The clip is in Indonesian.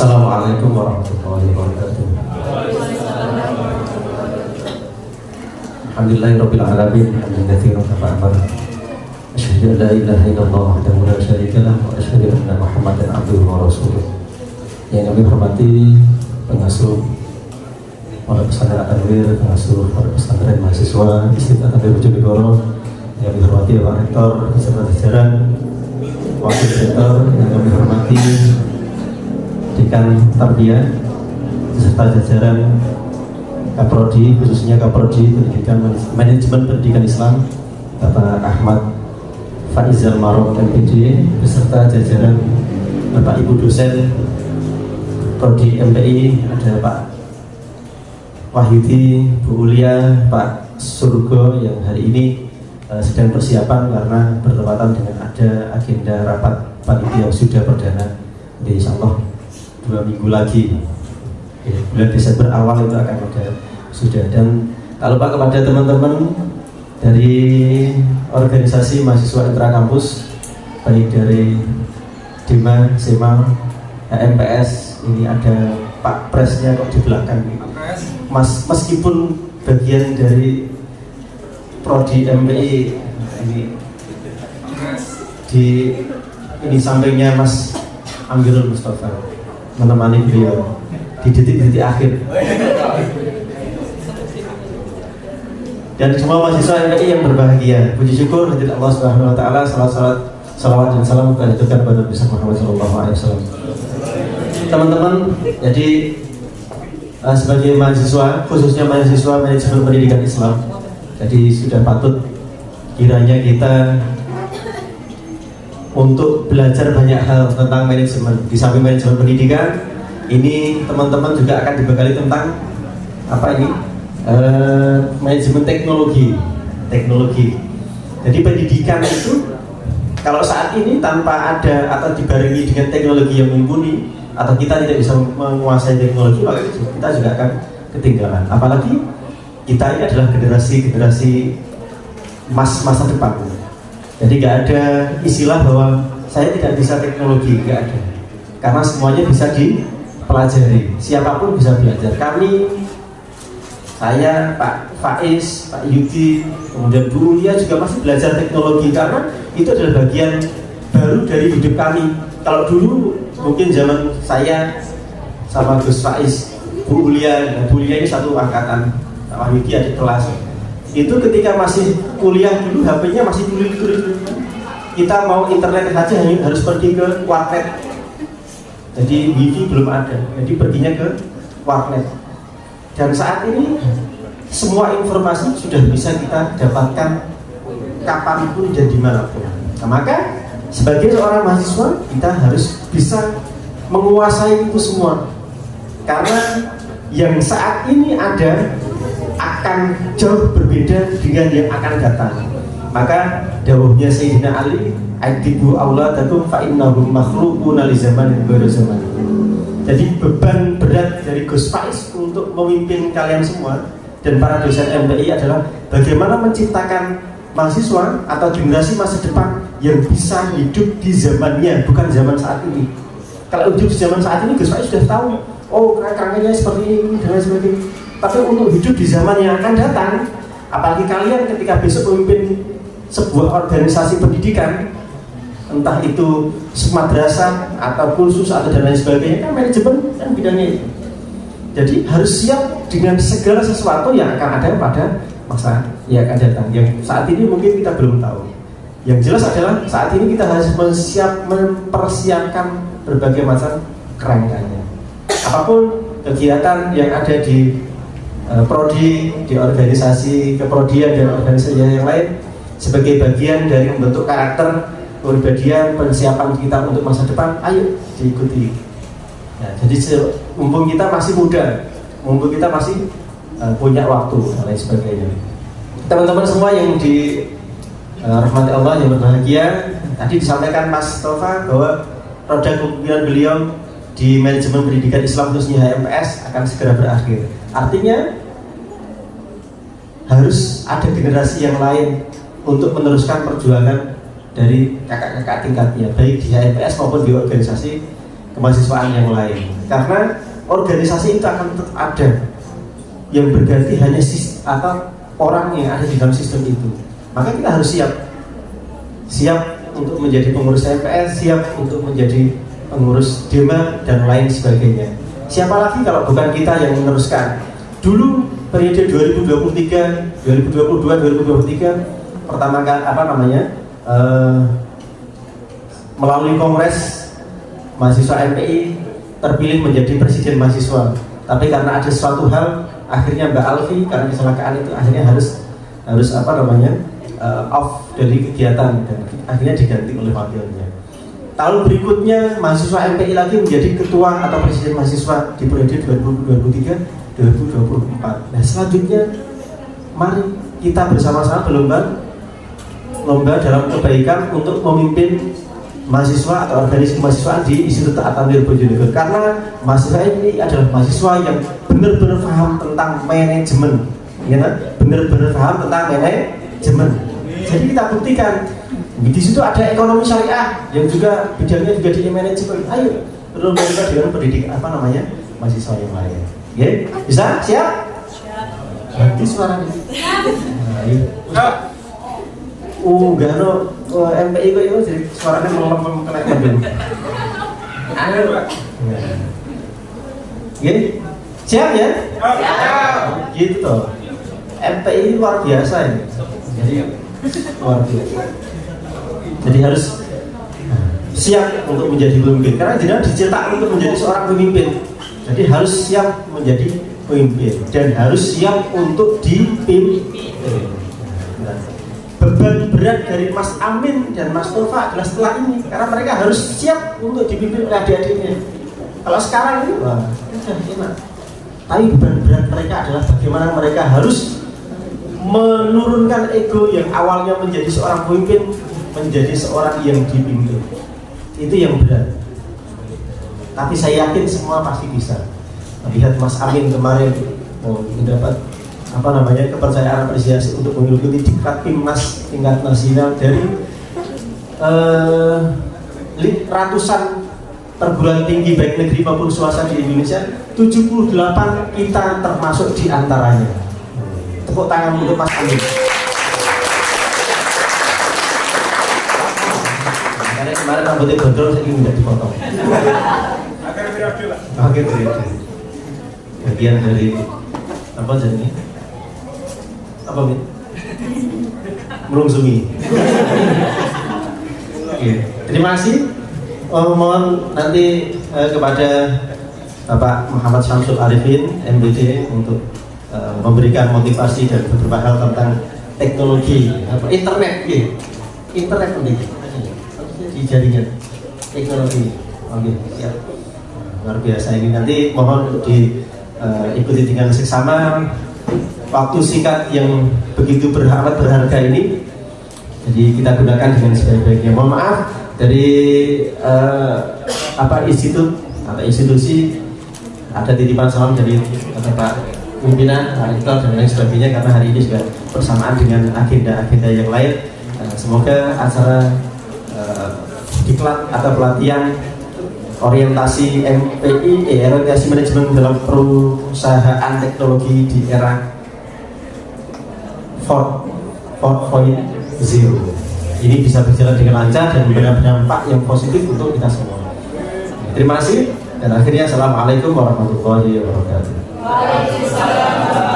Assalamualaikum warahmatullahi wabarakatuh. Alhamdulillahirabbil alamin, hamdan katsiran kama amara. Asyhadu an la ilaha illallah wahdahu la syarika lah wa asyhadu anna Muhammadan abduhu wa rasuluh. Yang kami hormati pengasuh Pondok Pesantren At-Tanwir, pengasuh Pondok Pesantren mahasiswa Istiqomah Bojonegoro, yang kami hormati Pak Rektor beserta jajaran, Wakil Rektor, yang kami hormati Dekan Tarbiyah beserta jajaran Kaprodi, khususnya Kaprodi Pendidikan Manajemen Pendidikan Islam Bapak Ahmad Faizal Marok MPD beserta jajaran Bapak Ibu dosen Prodi MPI, ada Pak Wahyudi, Bu Ulia, Pak Surgo yang hari ini sedang persiapan karena bertepatan dengan ada agenda rapat panitia yang sudah perdana. Jadi insya Allah 2 minggu lagi ya, bulan Desember awal itu akan ada sudah. Dan tak lupa kepada teman-teman dari organisasi mahasiswa intrakampus, baik dari Dima, Sema, HMPS, ini ada Pak Presnya kok di belakang ini. Meskipun bagian dari Prodi MPI ini sampingnya Mas Amirul Mustafa menemani beliau di detik-detik akhir. Dan semua mahasiswa MPI yang berbahagia, puji syukur hadirat Allah Subhanahu wa taala, salawat dan salam kepada Nabi Muhammad sallallahu alaihi wasallam. Teman-teman, jadi sebagai mahasiswa, khususnya mahasiswa manajemen pendidikan Islam, jadi sudah patut kiranya kita untuk belajar banyak hal tentang manajemen. Di samping manajemen pendidikan, ini teman-teman juga akan dibekali tentang apa ini? Manajemen teknologi. Jadi pendidikan itu kalau saat ini tanpa ada atau dibarengi dengan teknologi yang mumpuni, atau kita tidak bisa menguasai teknologi, maka kita juga akan ketinggalan. Apalagi kita ini adalah generasi masa depan. Jadi nggak ada istilah bahwa saya tidak bisa teknologi, nggak ada. Karena semuanya bisa dipelajari, siapapun bisa belajar. Saya, Pak Faiz, Pak Yudi, kemudian Bu Ulia juga masih belajar teknologi karena itu adalah bagian baru dari hidup kami. Kalau dulu mungkin zaman saya sama Gus Faiz, Bu Ulia ini satu angkatan, Pak Yudi adik kelas. Itu ketika masih kuliah dulu HP-nya masih tulis. Kita mau internet saja harus pergi ke warnet. Jadi wifi belum ada, jadi perginya ke warnet. Dan saat ini semua informasi sudah bisa kita dapatkan kapanpun dan dimanapun. Nah, maka sebagai seorang mahasiswa kita harus bisa menguasai itu semua. Karena yang saat ini ada akan jauh berbeda dengan yang akan datang. Maka dawuhnya Sayyidina Ali, "Aidibu auladakum fa innahum makhluquna li zamanin ghairu zaman." Jadi beban berat dari Gus Faiz untuk memimpin kalian semua dan para dosen MPI adalah bagaimana menciptakan mahasiswa atau generasi masa depan yang bisa hidup di zamannya, bukan zaman saat ini. Kalau hidup di zaman saat ini, Gus Faiz sudah tahu, oh kerangkanya seperti ini dan lain sebagainya. Tapi untuk hidup di zaman yang akan datang, apalagi kalian ketika besok memimpin sebuah organisasi pendidikan, entah itu madrasah atau kursus atau dan lain sebagainya, kan manajemen kan bidangnya itu. Jadi harus siap dengan segala sesuatu yang akan ada pada masa yang akan datang. Yang saat ini mungkin kita belum tahu. Yang jelas adalah saat ini kita harus mempersiapkan berbagai macam kerangkanya. Apapun kegiatan yang ada di prodi, di organisasi keprodian dan organisasi yang lain, sebagai bagian dari membentuk karakter kepribadian, persiapan kita untuk masa depan, ayo diikuti. Ya, jadi mumpung kita masih muda, mumpung kita masih punya waktu dan lain sebagainya. Teman-teman semua yang di rahmati Allah yang berbahagia, tadi disampaikan Mas Tova bahwa roda kepemimpinan beliau di manajemen pendidikan Islam khususnya HMPS akan segera berakhir. Artinya harus ada generasi yang lain untuk meneruskan perjuangan dari kakak-kakak tingkatnya, baik di HMPS maupun di organisasi kemahasiswaan yang lain, karena organisasi itu akan tetap ada, yang berganti hanya atau orang yang ada di dalam sistem itu. Maka kita harus siap untuk menjadi pengurus MPS, siap untuk menjadi pengurus DEMA dan lain sebagainya. Siapa lagi kalau bukan kita yang meneruskan? Dulu periode 2023, 2022, 2023 pertama kali melalui kongres mahasiswa MPI terpilih menjadi presiden mahasiswa. Tapi karena ada suatu hal, akhirnya Mbak Alfi karena kecelakaan itu akhirnya harus off dari kegiatan dan akhirnya diganti oleh wakilnya. Tahun berikutnya mahasiswa MPI lagi menjadi ketua atau presiden mahasiswa di periode 2023 2024. Nah selanjutnya mari kita bersama-sama lomba dalam kebaikan untuk memimpin mahasiswa atau organisasi kemahasiswaan di Institut At-Tamrir Bojonegoro, karena mahasiswa ini adalah mahasiswa yang benar-benar paham tentang manajemen, ya kan? Benar-benar paham tentang manajemen. Jadi kita buktikan di situ ada ekonomi syariah yang juga bidangnya juga di manajemen. Ayo lomba kita dengan pendidik mahasiswa yang lain. Ya, bisa? Siap? Ganti suaranya. Enggak MPI kok itu jadi suaranya melempem kena dulu. Ayo. Ya. Siap ya? Siap. Gitu. MPI luar biasa ini. Jadi luar biasa. Jadi harus siap untuk menjadi pemimpin, karena tidak dicetak untuk menjadi seorang pemimpin. Jadi harus siap menjadi pemimpin dan harus siap untuk dipimpin. Beban berat dari Mas Amin dan Mas Tova adalah setelah ini, karena mereka harus siap untuk dipimpin oleh adik-adiknya. Kalau sekarang ini, wah, sudah enak. Tapi beban berat mereka adalah bagaimana mereka harus menurunkan ego yang awalnya menjadi seorang pemimpin menjadi seorang yang dipimpin. Itu yang berat. Tapi saya yakin semua pasti bisa. Lihat Mas Amin kemarin mendapat kepercayaan apresiasi untuk mengikuti diklat Timnas tingkat nasional dari ratusan perguruan tinggi baik negeri maupun swasta di Indonesia. 78 kita termasuk di antaranya. Tepuk tangan untuk Mas Amin. Karena kemarin rambutnya gondrong, saya ingin dipotong. Akhir periode. Bagian dari apa jadinya? Apa Min? Melungsumi. Oke, terima kasih. Mohon nanti kepada Bapak Muhammad Syamsul Arifin MBD untuk memberikan motivasi dan beberapa hal tentang teknologi internet, internet penting di jaringan teknologi. Oke, siap. Luar biasa ini. Nanti mohon diikuti dengan seksama. Waktu singkat yang begitu amat berharga ini, jadi kita gunakan dengan sebaik-baiknya. Mohon maaf dari institut atau institusi, ada titipan salam dari Bapak pimpinan, rektor dan lain sebagainya, karena hari ini juga bersamaan dengan agenda-agenda yang lain. Semoga acara diklat atau pelatihan orientasi MPI, orientasi manajemen dalam perusahaan teknologi di era 4.0 ini bisa berjalan dengan lancar dan memberikan dampak yang positif untuk kita semua. Terima kasih dan akhirnya assalamualaikum warahmatullahi wabarakatuh. Waalaikumsalam.